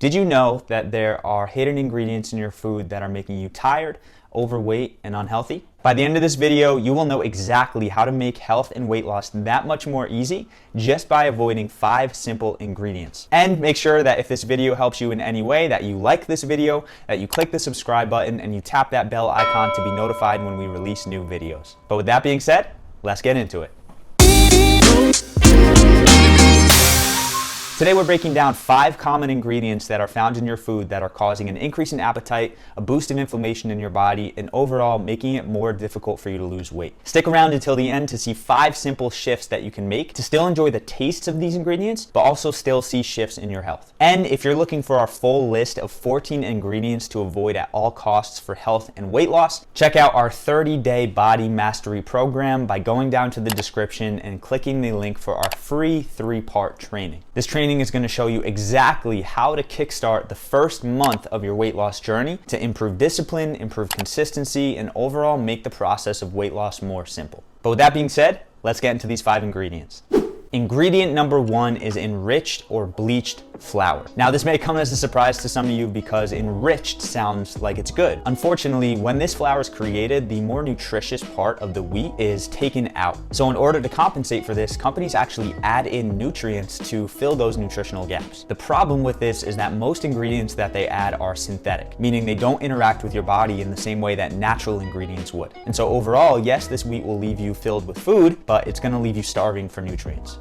Did you know that there are hidden ingredients in your food that are making you tired, overweight, and unhealthy? By the end of this video, you will know exactly how to make health and weight loss that much more easy just by avoiding 5 simple ingredients. And make sure that if this video helps you in any way, that you like this video, that you click the subscribe button, and you tap that bell icon to be notified when we release new videos. But with that being said, let's get into it. Today we're breaking down 5 common ingredients that are found in your food that are causing an increase in appetite, a boost in inflammation in your body, and overall making it more difficult for you to lose weight. Stick around until the end to see 5 simple shifts that you can make to still enjoy the tastes of these ingredients, but also still see shifts in your health. And if you're looking for our full list of 14 ingredients to avoid at all costs for health and weight loss, check out our 30-day body mastery program by going down to the description and clicking the link for our free 3-part training. This training is going to show you exactly how to kickstart the first month of your weight loss journey to improve discipline, improve consistency, and overall make the process of weight loss more simple. But with that being said, let's get into these 5 ingredients. Ingredient number 1 is enriched or bleached flour. Now, this may come as a surprise to some of you because enriched sounds like it's good. Unfortunately, when this flour is created, the more nutritious part of the wheat is taken out. So in order to compensate for this, companies actually add in nutrients to fill those nutritional gaps. The problem with this is that most ingredients that they add are synthetic, meaning they don't interact with your body in the same way that natural ingredients would. And so overall, yes, this wheat will leave you filled with food, but it's gonna leave you starving for nutrients.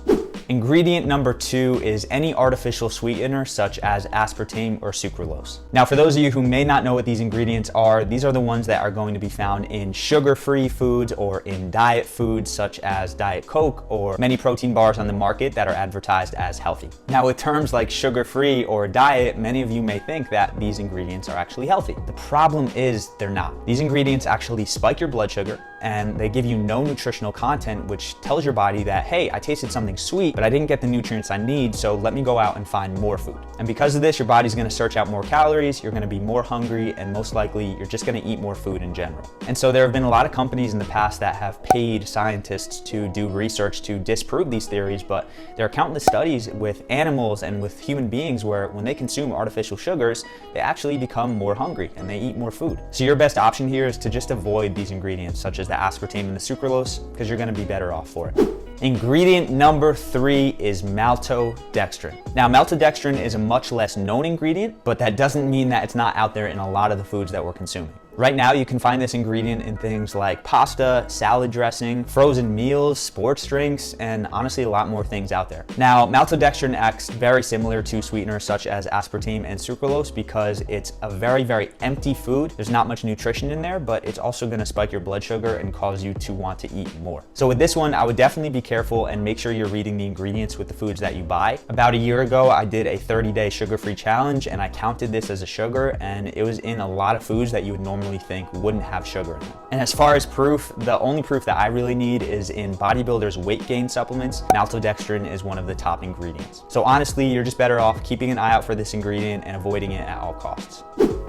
Ingredient number 2 is any artificial sweetener such as aspartame or sucralose. Now, for those of you who may not know what these ingredients are, these are the ones that are going to be found in sugar-free foods or in diet foods such as Diet Coke or many protein bars on the market that are advertised as healthy. Now, with terms like sugar-free or diet, many of you may think that these ingredients are actually healthy. The problem is they're not. These ingredients actually spike your blood sugar, and they give you no nutritional content, which tells your body that, hey, I tasted something sweet, but I didn't get the nutrients I need, so let me go out and find more food. And because of this, your body's gonna search out more calories, you're gonna be more hungry, and most likely you're just gonna eat more food in general. And so there have been a lot of companies in the past that have paid scientists to do research to disprove these theories, but there are countless studies with animals and with human beings where when they consume artificial sugars, they actually become more hungry and they eat more food. So your best option here is to just avoid these ingredients such as the aspartame and the sucralose, because you're gonna be better off for it. Ingredient number 3 is maltodextrin. Now, maltodextrin is a much less known ingredient, but that doesn't mean that it's not out there in a lot of the foods that we're consuming. Right now, you can find this ingredient in things like pasta, salad dressing, frozen meals, sports drinks, and honestly, a lot more things out there. Now, maltodextrin acts very similar to sweeteners such as aspartame and sucralose because it's a very, very empty food. There's not much nutrition in there, but it's also gonna spike your blood sugar and cause you to want to eat more. So with this one, I would definitely be careful and make sure you're reading the ingredients with the foods that you buy. About a year ago, I did a 30-day sugar-free challenge, and I counted this as a sugar, and it was in a lot of foods that you would normally think wouldn't have sugar in them. And as far as proof, the only proof that I really need is in bodybuilders' weight gain supplements. Maltodextrin is one of the top ingredients. So honestly, you're just better off keeping an eye out for this ingredient and avoiding it at all costs.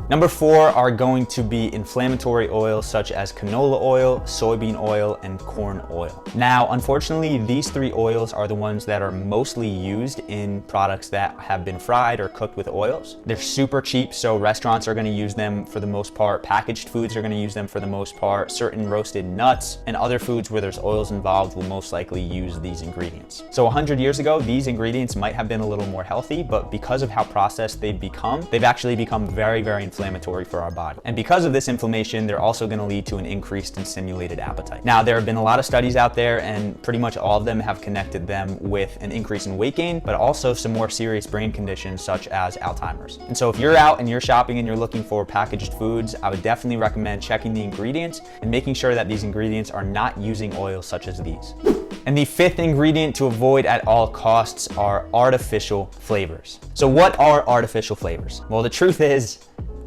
Number 4 are going to be inflammatory oils such as canola oil, soybean oil, and corn oil. Now, unfortunately, these 3 oils are the ones that are mostly used in products that have been fried or cooked with oils. They're super cheap, so restaurants are gonna use them for the most part. Packaged foods are gonna use them for the most part. Certain roasted nuts and other foods where there's oils involved will most likely use these ingredients. So 100 years ago, these ingredients might have been a little more healthy, but because of how processed they've actually become very, very inflammatory for our body. And because of this inflammation, they're also gonna lead to an increased and stimulated appetite. Now, there have been a lot of studies out there, and pretty much all of them have connected them with an increase in weight gain, but also some more serious brain conditions such as Alzheimer's. And so if you're out and you're shopping and you're looking for packaged foods, I would definitely recommend checking the ingredients and making sure that these ingredients are not using oils such as these. And the 5th ingredient to avoid at all costs are artificial flavors. So what are artificial flavors? Well, the truth is,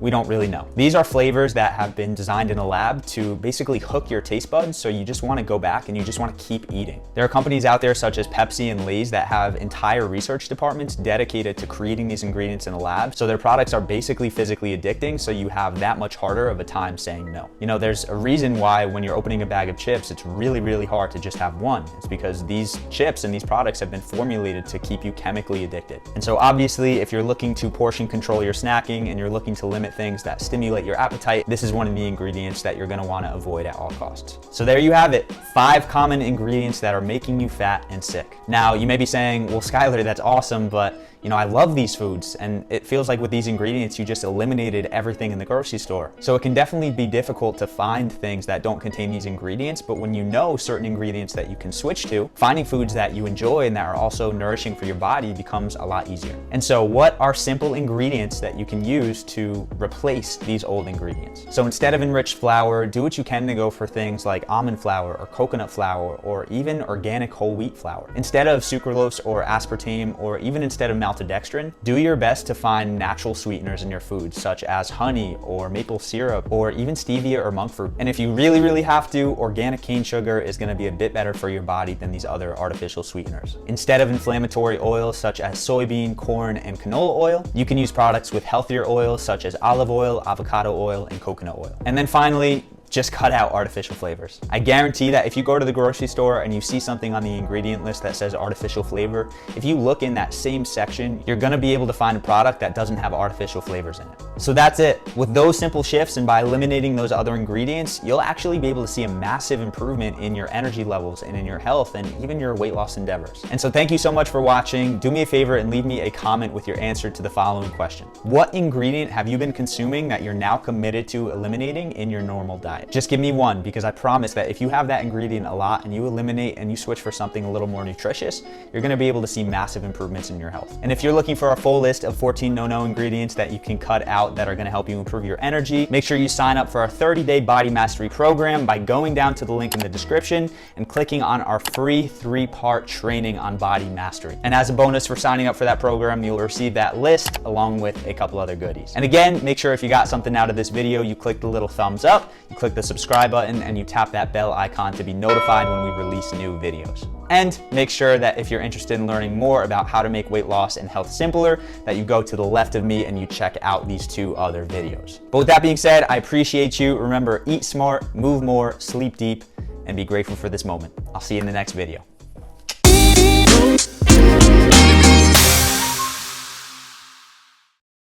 We don't really know. These are flavors that have been designed in a lab to basically hook your taste buds, so you just want to go back and you just want to keep eating. There are companies out there such as Pepsi and Lay's that have entire research departments dedicated to creating these ingredients in a lab, so their products are basically physically addicting, so you have that much harder of a time saying no. You know, there's a reason why when you're opening a bag of chips, it's really hard to just have one. It's because these chips and these products have been formulated to keep you chemically addicted. And so obviously, if you're looking to portion control your snacking and you're looking to limit things that stimulate your appetite, this is one of the ingredients that you're gonna wanna avoid at all costs. So there you have it, 5 common ingredients that are making you fat and sick. Now, you may be saying, well, Schuyler, that's awesome, but you know, I love these foods, and it feels like with these ingredients, you just eliminated everything in the grocery store. So it can definitely be difficult to find things that don't contain these ingredients, but when you know certain ingredients that you can switch to, finding foods that you enjoy and that are also nourishing for your body becomes a lot easier. And so what are simple ingredients that you can use to replace these old ingredients? So instead of enriched flour, do what you can to go for things like almond flour or coconut flour or even organic whole wheat flour. Instead of sucralose or aspartame, or even instead of Maltodextrin, do your best to find natural sweeteners in your food, such as honey or maple syrup or even stevia or monk fruit. And if you really have to, organic cane sugar is going to be a bit better for your body than these other artificial sweeteners. Instead of inflammatory oils such as soybean, corn, and canola oil, you can use products with healthier oils such as olive oil, avocado oil, and coconut oil. And then finally, just cut out artificial flavors. I guarantee that if you go to the grocery store and you see something on the ingredient list that says artificial flavor, if you look in that same section, you're gonna be able to find a product that doesn't have artificial flavors in it. So that's it. With those simple shifts and by eliminating those other ingredients, you'll actually be able to see a massive improvement in your energy levels and in your health and even your weight loss endeavors. And so thank you so much for watching. Do me a favor and leave me a comment with your answer to the following question. What ingredient have you been consuming that you're now committed to eliminating in your normal diet? Just give me one, because I promise that if you have that ingredient a lot and you eliminate and you switch for something a little more nutritious, you're gonna be able to see massive improvements in your health. And if you're looking for a full list of 14 no-no ingredients that you can cut out that are gonna help you improve your energy, make sure you sign up for our 30-day body mastery program by going down to the link in the description and clicking on our free 3-part training on body mastery. And as a bonus for signing up for that program, you'll receive that list along with a couple other goodies. And again, make sure if you got something out of this video, you click the little thumbs up, you click the subscribe button, and you tap that bell icon to be notified when we release new videos. And make sure that if you're interested in learning more about how to make weight loss and health simpler, that you go to the left of me and you check out these 2 other videos. But with that being said, I appreciate you. Remember, eat smart, move more, sleep deep, and be grateful for this moment. I'll see you in the next video.